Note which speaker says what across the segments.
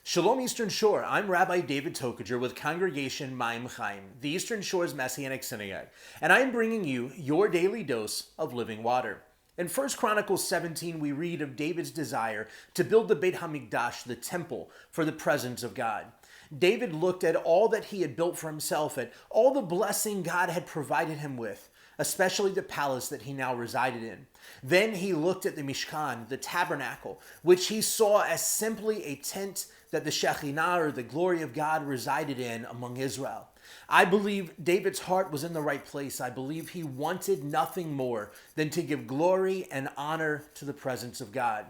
Speaker 1: Shalom Eastern Shore. I'm Rabbi David Tokajer with Congregation Maim Chaim, the Eastern Shore's Messianic Synagogue, and I'm bringing you your daily dose of living water. In 1 Chronicles 17, we read of David's desire to build the Beit HaMikdash, the temple, for the presence of God. David looked at all that he had built for himself, at all the blessing God had provided him with, especially the palace that he now resided in. Then he looked at the Mishkan, the tabernacle, which he saw as simply a tent that the Shekinah, or the glory of God, resided in among Israel. I believe David's heart was in the right place. I believe he wanted nothing more than to give glory and honor to the presence of God.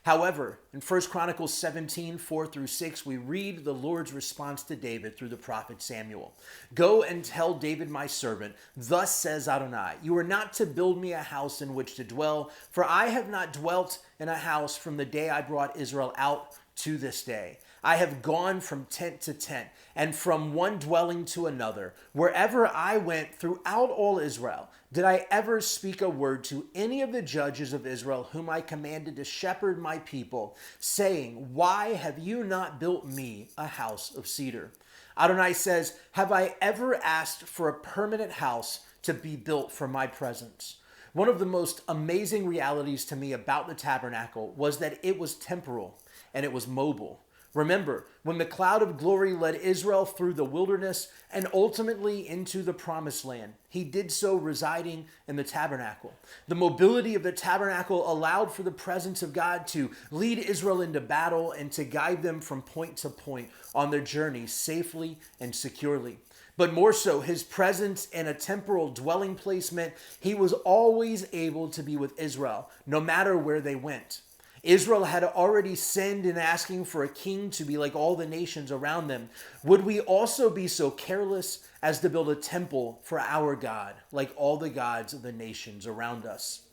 Speaker 1: However, in 1 Chronicles 17, 4 through 6, we read the Lord's response to David through the prophet Samuel. Go and tell David my servant, thus says Adonai, you are not to build me a house in which to dwell, for I have not dwelt in a house from the day I brought Israel out to this day. I have gone from tent to tent and from one dwelling to another. Wherever I went throughout all Israel, did I ever speak a word to any of the judges of Israel whom I commanded to shepherd my people, saying, why have you not built me a house of cedar? Adonai says, have I ever asked for a permanent house to be built for my presence? One of the most amazing realities to me about the tabernacle was that it was temporal and it was mobile. Remember, when the cloud of glory led Israel through the wilderness and ultimately into the promised land, he did so residing in the tabernacle. The mobility of the tabernacle allowed for the presence of God to lead Israel into battle and to guide them from point to point on their journey safely and securely. But more so, his presence in a temporal dwelling place meant he was always able to be with Israel, no matter where they went. Israel had already sinned in asking for a king to be like all the nations around them. Would we also be so careless as to build a temple for our God, like all the gods of the nations around us?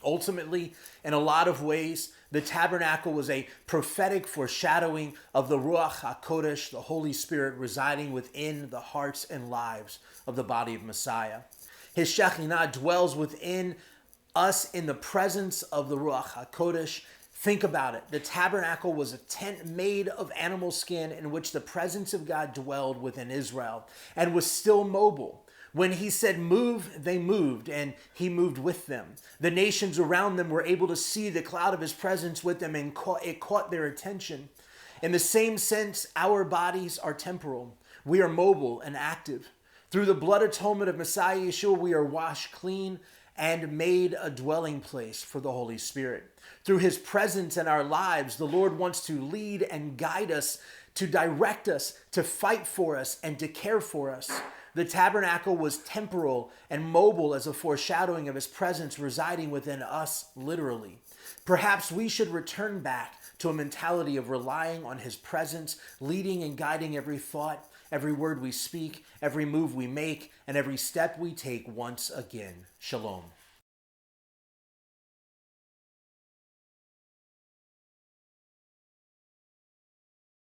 Speaker 1: Ultimately, in a lot of ways, the tabernacle was a prophetic foreshadowing of the Ruach HaKodesh, the Holy Spirit residing within the hearts and lives of the body of Messiah. His Shekinah dwells within us in the presence of the Ruach HaKodesh. Think about it. The tabernacle was a tent made of animal skin in which the presence of God dwelled within Israel and was still mobile. When he said move, they moved, and he moved with them. The nations around them were able to see the cloud of his presence with them, and it caught their attention. In the same sense, our bodies are temporal. We are mobile and active. Through the blood atonement of Messiah Yeshua, we are washed clean and made a dwelling place for the Holy Spirit. Through his presence in our lives, the Lord wants to lead and guide us, to direct us, to fight for us, and to care for us. The tabernacle was temporal and mobile as a foreshadowing of his presence residing within us, literally. Perhaps we should return back to a mentality of relying on his presence, leading and guiding every thought, every word we speak, every move we make, and every step we take once again. Shalom.